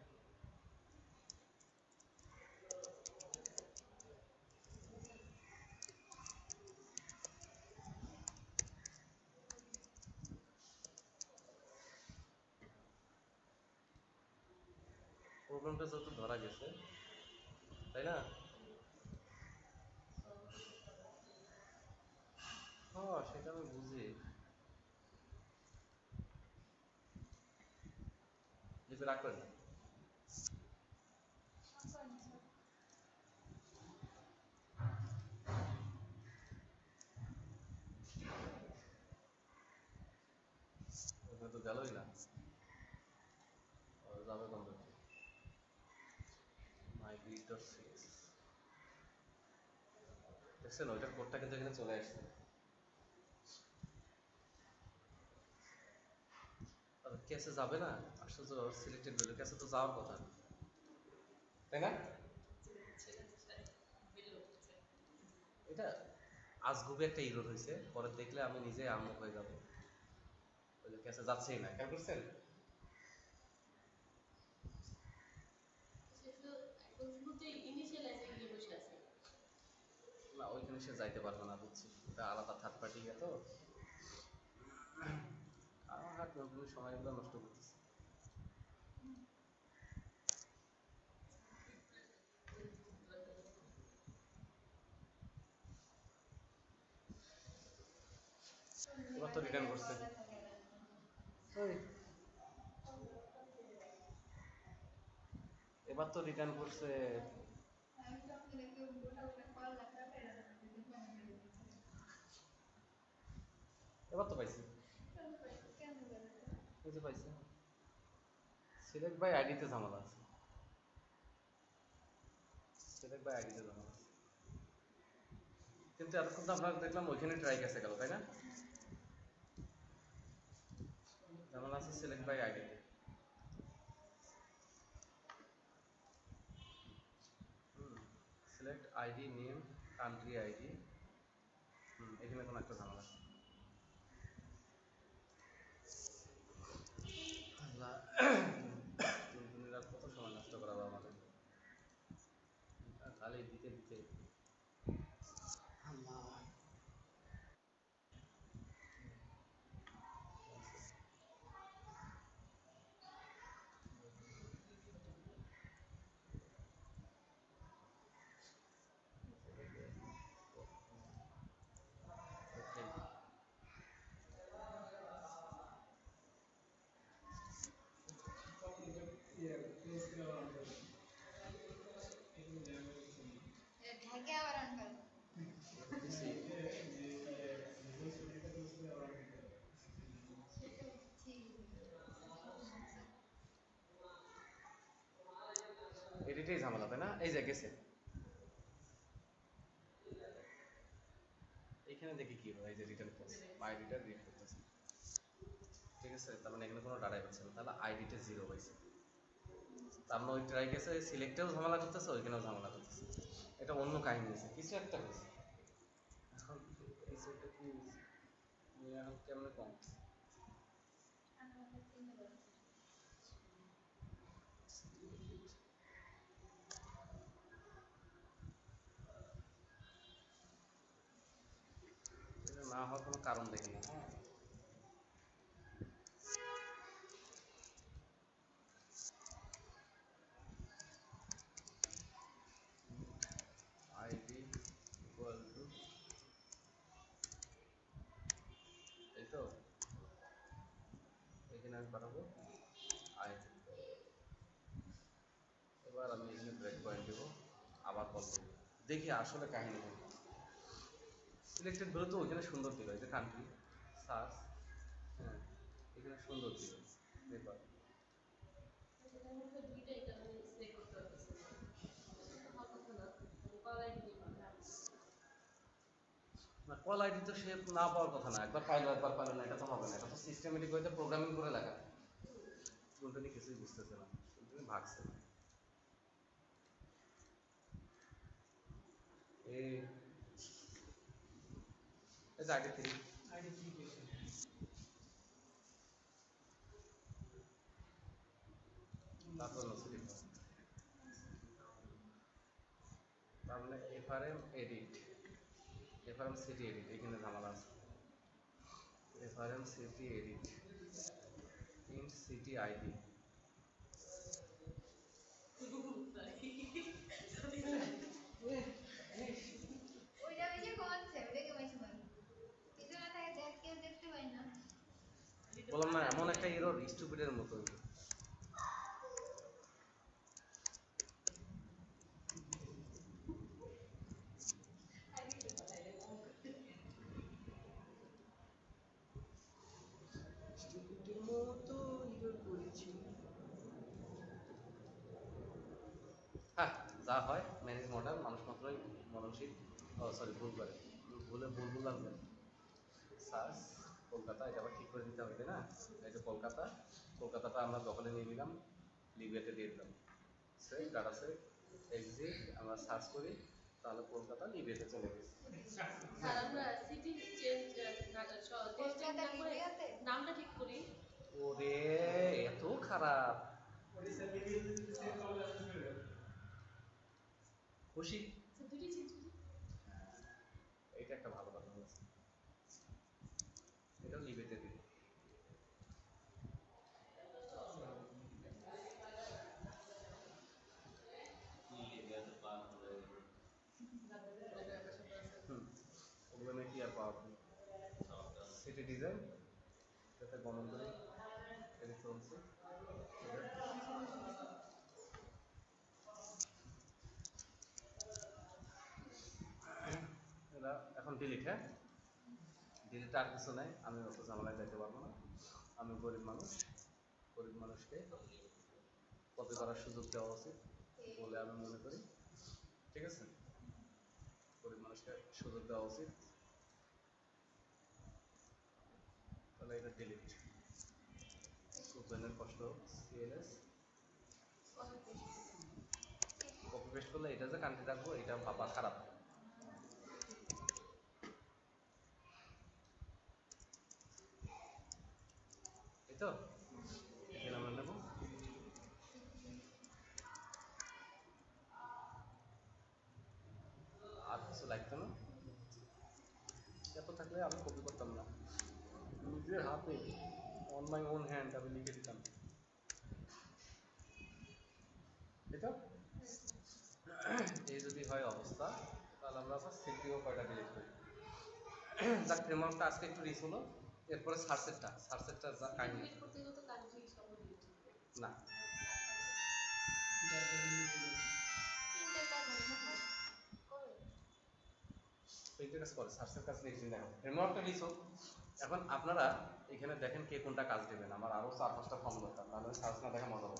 প্রবলেমটা যত ধরা গেছে, তাই না? হ্যাঁ সেটা আমি বুঝি, লিপে রাখবেন না। ওখানে তো গেলই না, যাবে কোন দিকে? মাই গ্রিড ডট সিক্স, দেখছেন ওইটার কোডটা কিন্তু এখানে চলে আসছে। কেসে যাবে না, আশ্চর্য, সিলেক্টেড ভ্যালু কেসে তো যাওয়ার কথা, তাই না? এটা আজগুবি একটা ইরোর হয়েছে, পরে দেখলে আমি নিজে আম্মুক হয়ে যাবো, ওই যে কেসে যাচ্ছেই না, খেয়াল করছেন? সেগুলো একদম শুরুতেই ইনিশিয়ালাইজে গিয়ে বসে আছে। না ওইখানে সে যাইতে পারবে না, বুঝছি, ওটা আলাদা থার্ড পার্টি তো, আমার হাত নতুন সময়গুলো নষ্ট করতেছে। এবার তো রিটার্ন করছে, ওই এবার তো রিটার্ন করছে, এবার তো পাইছি, এই যে পাইছে। সিলেক্ট বাই আইডিতে ঝামেলা আছে, সিলেক্ট বাই আইডিতে ঝামেলা আছে, কিন্তু এতক্ষণ তো আমরা দেখলাম ওইখানে ট্রাই গেছে গেল, তাই না? ঝামেলা আছে সিলেক্ট বাই আইডিতে। Select ID name country ID, এখানে কোনো একটা ঝামেলা আছে। আল্লাহ, টুনটুনির আর কত সময় নষ্ট করাবো আমাদের, খালি দিতে দিতে। ঢাকে আবার অন করো। সেটা বুঝছি। এডিটেই ঝামেলা তাই না? এই যে গেছে, এখানে দেখি কি হয়, এই যে রিটার্ন ফলস, আইডিটা রিড করতেছে, ঠিক আছে, তার মানে এখানে কোনো ডাটাই পাচ্ছে না, তাহলে আইডিটা জিরো হয়েছে। তার মানে ওই ট্রাই গেছে, সিলেক্টেও ঝামেলা করতেছে, ওইখানেও ঝামেলা করতেছে, এটা অন্য কাহিনী হয়েছে, কিছু একটা হয়েছে। এখন এই সেটটা কি হয়েছে, এখন কেমনে কম এটা না হওয়ার কোনো কারণ দেখি না। হ্যাঁ, আইডি ইকুয়াল টু, এই তো এখানে আমি পাঠাবো আইডি। এবার আমি এখানে ব্রেক পয়েন্ট দেবো, আবার কল করবো, দেখি আসলে কাহিনী কি। সিলেক্টেড ভ্যালু তো ওইখানে সুন্দর দিল, এই যে কান্ট্রি সার্চ, হ্যাঁ এখানে সুন্দর দিল, এবার সেটার মধ্যে দুইটা এটা আমি সিলেক্ট করতে পারতেছি না। সেটা হওয়ার কথা না, কল আইডি দিই না। না, কল আইডি তো সে না পাওয়ার কথা না, একবার পাইলো একবার পাইলো না, এটা তো হবে না, এটা তো সিস্টেমেটিক ওয়েতে প্রোগ্রামিং করে লেখা। কোনটা নিয়ে কিছুই বুঝতেছে না, তুমি ভাগছে না। এই এই যে আইডি 3 তারপর নসিব, তার মানে FRM edit, FRM city edit, এখানে ঝামেলা আছে। FRM city edit int city ID, ওইটা বেশি কমছে, ওটাকে বেশি পাই। পিছনে থাকে দেখ, কেউ দেখতে পাই না। বললাম না এমন একটা এরর স্টুপিডের মতো। স্টুপিডের মতো এরর করেছি। হ্যাঁ, যা হয় ম্যানেজ মডেল, মানুষ মাত্রই মননশীল, ও সরি ভুল করে, ভুলে ভুল বললাম কেন, সার্চ কলকাতা, এটা আবার ঠিক করে দিতে হবে তাই না? এই যে কলকাতা, কলকাতাটা আমরা দখলে নিয়ে নিলাম, লিবিয়াতে দিয়ে দিলাম, সেভ ডাটা সেভ এক্সিট, আমরা সার্চ করি, তাহলে কলকাতা লিবিয়াতে চলে গেছে। স্যার আমরা সিটি চেঞ্জ না দেশ চেঞ্জ কলকাতা না করে লিবিয়াতে? নামটা ঠিক করি। ওরে এত খারাপ, খুশি, স্যার দুইটাই চেঞ্জ করি। এটা একটা ভালো কথা বলছে, এটাও লিবিয়াতে দিই। ওগুলো নাকি আর পাওয়া যায় সিটি ডিজাইন, যাতে গণন করে এটা চলছে। এরা এখন ডিলিট, হ্যাঁ ডিলিট আর কিছু নাই, আমি অত ঝামেলায় যাইতে পারবো না, আমি গরিব মানুষ, গরিব মানুষকে কপি করার সুযোগ দেওয়া উচিত বলে আমি মনে করি, ঠিক আছে, গরিব মানুষকে সুযোগ দেওয়া উচিত, তাহলে এটা ডিলিট, ওপেনের কষ্ট হোক, সিএলএস কপি পেস্ট করলে এটা যে কান্ট্রি রাখবো এটা ভাবা খারাপ, এই তো এখানে আমরা নেব, আর কিছু লাগতো না, থাকলে আমি কপি করতাম না, নিজের হাতে অন মাই ওন হ্যান্ড আমি লিখে দিতাম, তাই তো? এই যদি হয় অবস্থা, তাহলে আমরা আবার সিপিও কয়টা ডিলিট করি। যাক, ফ্রেমওয়ার্কটা আজকে একটু রিচ হলো। এরপরে সারসেটটা যা কাহিনী ডিলিট করতে গেলে তো কান্ট্রি সব ডিলিট হবে। না, তিনটে কাজ করে এইটার কাজ করে, সার্চের কাজ নেক্সট দিন দেখো। ফ্রেমওয়ার্কটা রিচ হোক। এখন আপনারা এখানে দেখেন কে কোনটা কাজ দেবেন। আমার আরো 4-5টা ফর্ম দরকার, নাহলে সার্চ না দেখা মজা হবে।